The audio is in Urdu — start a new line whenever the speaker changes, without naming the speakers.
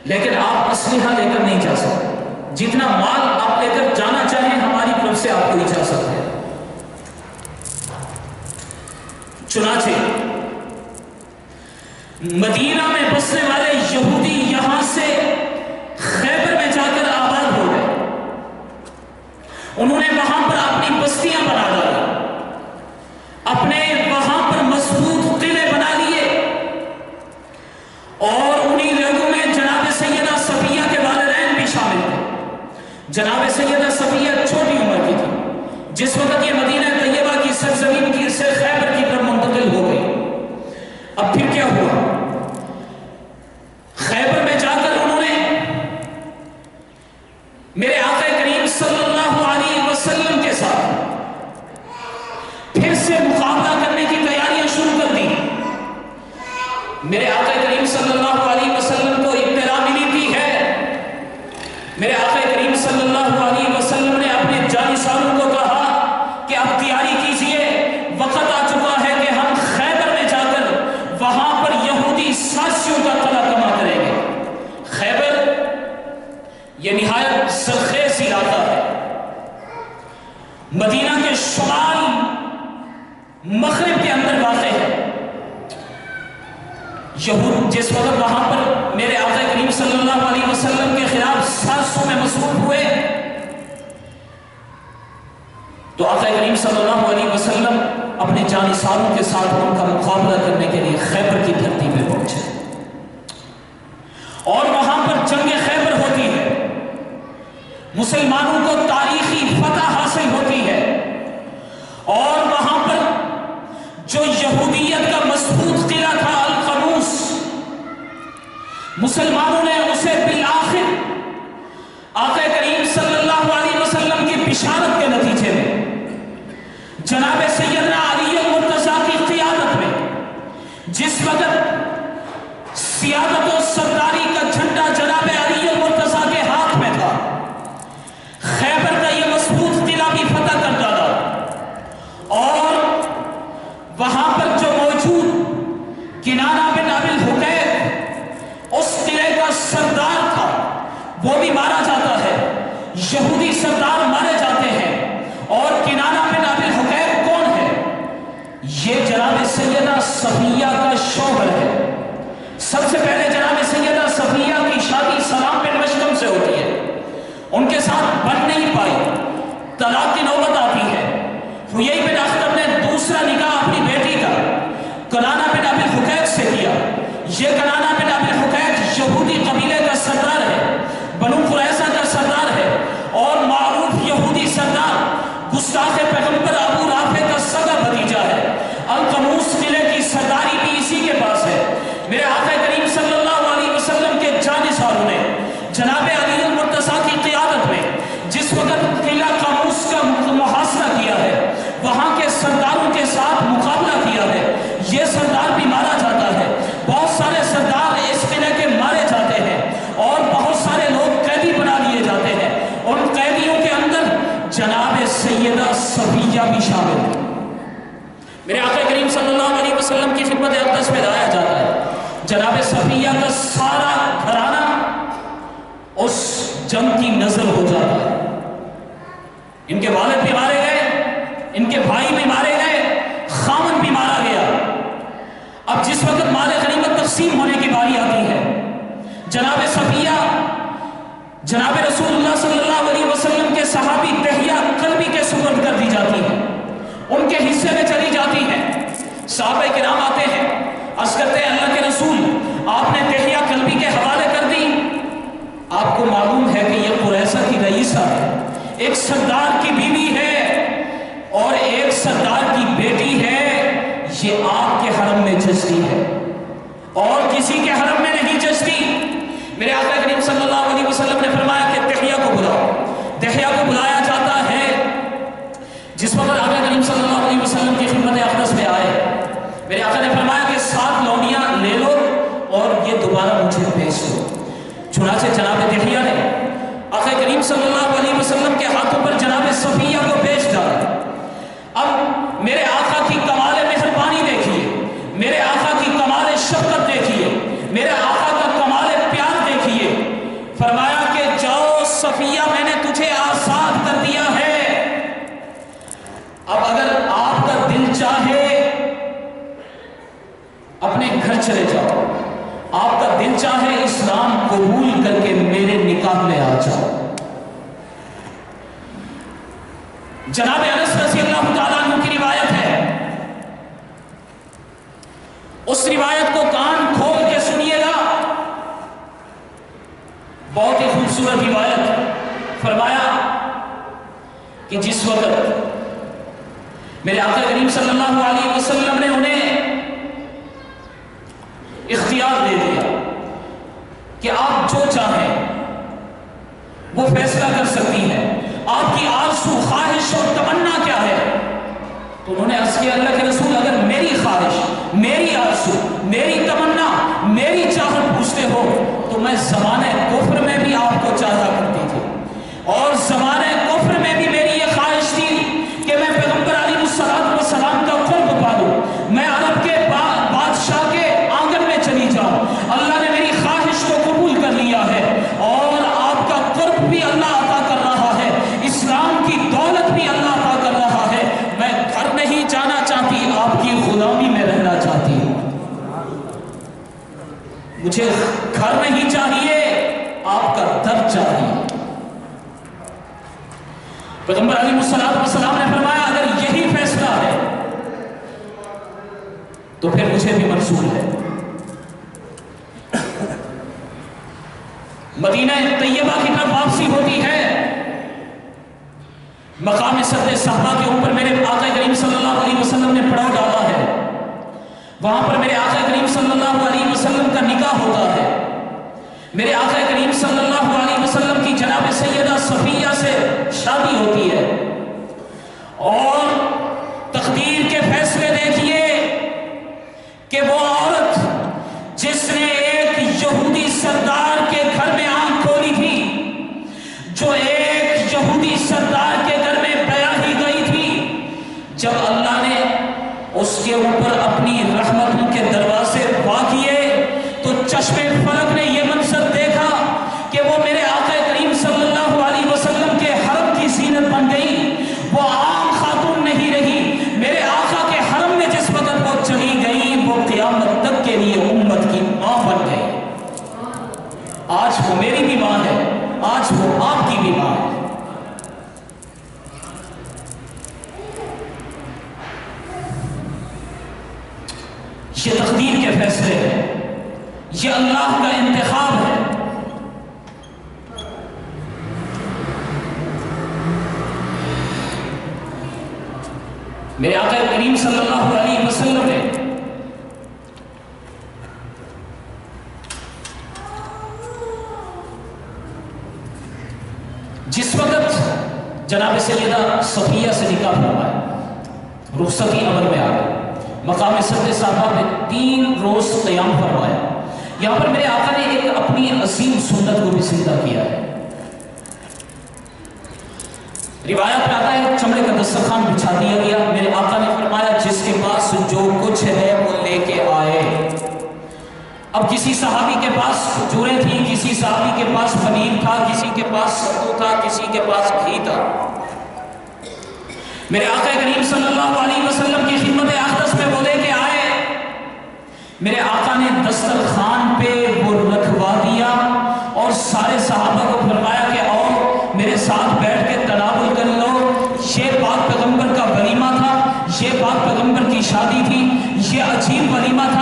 لیکن آپ اسلحہ لے کر نہیں جا سکتے. جتنا مال آپ لے کر جانا چاہیں ہماری طرف سے آپ کو اجازت ہے. چنانچہ مدینہ میں بسنے والے یہودی یہاں سے خیبر میں جا کر آباد ہو گئے. انہوں نے وہاں پر اپنی بستیاں بنا ڈالی، اپنے وہاں پر مضبوط قلعے بنا لیے، اور انہی لوگوں میں جناب سیدہ صفیہ کے والدین بھی شامل تھے. جناب سیدہ صفیہ چھوٹی عمر کی تھی جس وقت یہ مدینہ طیبہ کی سرزمین کی سے خیبر کی طرف منتقل ہو گئی. اب پھر کیا ہوا؟ خیبر میں جا کر انہوں نے میرے آقا کریم صلی اللہ علیہ وسلم کے ساتھ پھر سے مقابلہ کرنے کی تیاریاں شروع کر دی. میرے آقا کریم صلی اللہ علیہ وسلم کو اطلاع ملی تھی ہے. میرے آقا کریم صلی اللہ علیہ وسلم نے اپنے جانشینوں کو کہا کہ اب تیاری کیجئے، وقت آ چکا ہے کہ ہم خیبر میں جا کر وہاں پر یہودی سازشوں کا قلعہ کما کریں گے. خیبر یہ نہایت سرخیز علاقہ ہے، مدینہ کے شمال مغرب کے اندر واقع ہے. یہود جس وقت وہاں پر میرے آقا کریم صلی اللہ علیہ وسلم کے خلاف سازشوں میں مصروف ہوئے تو آقا کریم صلی اللہ علیہ وسلم اپنے جانشینوں کے ساتھ ان کا مقابلہ کرنے کے لیے خیبر کی دھرتی پہ پہنچے، اور وہاں پر جنگ خیبر ہوتی ہے. مسلمانوں کو تاریخی فتح حاصل ہوتی ہے، اور وہاں پر جو یہودیت کا مضبوط قلعہ تھا القنوس، مسلمانوں نے اسے بالآخر آقا کریم صلی اللہ علیہ وسلم کی بشارت کے نتیجے میں جناب سیدنا علی المرتضیٰ کی قیادت میں، جس وقت سیادت و سرداری کا جھنڈا جناب علی المرتضیٰ کے ہاتھ میں تھا، خیبر کا یہ مضبوط قلعہ بھی فتح کر ڈالا، اور وہاں پر جو موجود کنانہ بن ابی الحقیق اس قلعے کا سردار تھا وہ بھی مارا جاتا ہے. یہودی سردار مارے جاتے ہیں. اور کنانہ بن ابی الحقیق کون ہے؟ یہ جناب سیدہ صفیہ کا شوہر ہے. سب سے پہلے جناب سیدہ صفیہ کی شادی سلام بن مشکم سے ہوتی ہے، ان کے ساتھ بن نہیں پائی، طلاق کی نوبت آتی ہے. حیی بن اخطب نے دوسرا نکاح اپنی بیٹی کا کنانہ بن ابی الحقیق سے کیا. یہ کنانہ بن ابی الحقیق یہودی قبیلے کا سردار ہے، بنو قریظہ کا سردار ہے، اور معروف یہودی سردار گستاخ پیغمبر ابو رافع کا سگا بھتیجا ہے. القنوس قلعے کی سرداری بھی اسی کے پاس ہے. میرے آقا کریم صلی اللہ علیہ وسلم کے جانشینوں نے جناب علی المرتضیٰ کی قیادت میں جس وقت قلعہ قنوس کا محاصرہ کیا ہے، وہاں کے سرداروں کے ساتھ مقابلہ کیا ہے. یہ سردار بھی مارا جاتا ہے، بہت سارے سردار اس قلعے کے مارے جاتے ہیں، اور بہت سارے لوگ قیدی بنا لیے جاتے ہیں. ان قیدیوں کے اندر جناب سیدہ صفیہ بھی شامل ہے. میرے آقا کریم صلی اللہ علیہ وسلم کی خدمت اقدس میں لایا جاتا ہے. جناب صفیہ کا سارا گھرانہ اس جنگ کی نظر ہو جاتا ہے. ان کے والد بھی مارے گئے، ان کے بھائی بھی مارے گئے، خامن بھی مارا گیا. اب جس وقت مال غنیمت تقسیم ہونے کی باری آتی ہے، جناب صفیہ جناب رسول اللہ صلی اللہ علیہ وسلم کے صحابی دحیہ کلبی کے سپرد کر دی جاتی ہے، ان کے حصے میں چلی جاتی ہیں. صحابہ کرام آتے ہیں، عرض کرتے ہیں اللہ کے رسول آپ نے دحیہ کلبی کے حوالے کر دی. آپ کو معلوم ہے کہ یہ قریظہ کی رئیسہ ہے، ایک سردار کی بیوی ہے اور ایک سردار کی بیٹی ہے. یہ آپ کے حرم میں جچتی ہے اور کسی کے حرم میں نہیں جچتی. میرے آقا کریم صلی اللہ علیہ وسلم نے فرمایا کہ دحیہ کو بلاؤ. دحیہ کو بلایا جاتا ہے. جس وقت آقا کریم صلی اللہ علیہ وسلم کی خدمت اقدس میں آئے، میرے آقا نے فرمایا کہ 7 لونیاں لے لو اور یہ دوبارہ مجھے پیش دو. چنانچہ جناب دحیہ نے آقا کریم صلی اللہ علیہ وسلم کے ہاتھوں پر جناب صفیہ کو پیش ڈالا. اب میرے آقا کی کمال مہربانی دیکھیے، میرے آقا کی کمال شفقت دیکھیے، میرے آقا کا کمال پیار دیکھیے. اپنے گھر چلے جاؤ، آپ کا دل چاہے اسلام قبول کر کے میرے نکاح میں آ جاؤ۔ جناب انس رضی اللہ تعالیٰ عنہ کی روایت ہے، اس روایت کو کان کھول کے سنیے گا، بہت ہی خوبصورت روایت۔ فرمایا کہ جس وقت میرے آقا کریم صلی اللہ علیہ وسلم نے انہیں اختیار دے دیا کہ آپ جو چاہیں وہ فیصلہ کر سکتی ہیں، آپ کی آرزو، خواہش اور تمنا کیا ہے؟ تو انہوں نے عرض کیا اللہ کے رسول، اگر میری خواہش، میری آرزو، میری تمنا، میری چاہت پوچھتے ہو تو میں زمانہ کفر میں بھی آپ کو چاہا کرتی تھی، اور زمانہ کفر میں بھی میری یہ خواہش تھی کہ میں پیغمبر علیہ السلام کا قرب پالوں، میں عرب کے بادشاہ کے آنگن میں چلی جاؤں۔ اللہ نے میری خواہش کو قبول کر لیا ہے، اور آپ کا قرب بھی اللہ عطا کر رہا ہے، اسلام کی دولت بھی اللہ عطا کر رہا ہے۔ میں گھر نہیں جانا چاہتی، آپ کی غلامی میں رہنا چاہتی ہوں۔ مجھے گھر نہیں چاہیے، آپ کا در چاہیے۔ پیغمبر علیہ السلام نے فرمایا اگر یہی فیصلہ ہے تو پھر مجھے بھی منظور ہے۔ مدینہ طیبہ کی طرف واپسی ہوتی ہے، مقام صدر صحابہ کے اوپر میرے آقا کریم صلی اللہ علیہ وسلم نے پڑاؤ ڈالا ہے، وہاں پر میرے آقا کریم صلی اللہ علیہ وسلم کا نکاح ہوتا ہے۔ میرے آقا کریم صلی اللہ علیہ وسلم کی جناب سیدہ صفیہ سے شادی ہوتی ہے، اور تقدیر کے فیصلے دیکھیے کہ وہ عورت جس نے ایک یہودی سردار کے گھر میں آنکھ کھولی تھی، جو ایک یہودی سردار کے گھر میں بیاہی گئی تھی، جب اللہ نے اس کے اوپر اپنی رحمتوں کے دروازے وا کیے تو چشمے فلک نے یہ منظر دیکھا کہ وہ میرے آقا کریم صلی اللہ علیہ وسلم کے حرم کی زینت بن گئی، وہ عام خاتون نہیں رہی۔ میرے آقا کے حرم میں جس وقت وہ چلی گئی، وہ قیامت تک کے لیے امت کی ماں بن گئی۔ آج وہ میری بھی ماں ہے، آج وہ آپ کی بھی ماں ہے۔ یہ تقدیر کے فیصلے ہیں، یہ اللہ کا انتخاب ہے۔ میرے آقا کریم صلی اللہ علیہ وسلم نے جس وقت جناب سیدہ صفیہ سے نکاح فرمایا، رخصتی عمل میں آ گئی، مقام صدر صحابہ میں 3 روز قیام فرمایا۔ یہاں پر میرے آقا نے ایک اپنی عظیم سنت کو بھی زندہ کیا ہے۔ روایت میں آتا ہے چمڑے کا دسترخوان بچھا دیا گیا، میرے آقا نے فرمایا جس کے پاس جو کچھ ہے وہ لے کے آئے۔ اب کسی صحابی کے پاس کھجوریں تھیں، کسی صحابی کے پاس پنیر تھا، کسی کے پاس ستو تھا، کسی کے پاس گھی تھا۔ میرے آقا کریم صلی اللہ علیہ وسلم کی خدمت اقدس میں وہ لے کے آئے۔ میرے آقا نے دسترخوان پہ وہ رکھوا دیا اور سارے صحابہ کو فرمایا کہ آؤ میرے ساتھ بیٹھ کے تناول کر لو۔ یہ پاک پیغمبر کا ولیمہ تھا، یہ پاک پیغمبر کی شادی تھی، یہ عجیب ولیمہ تھا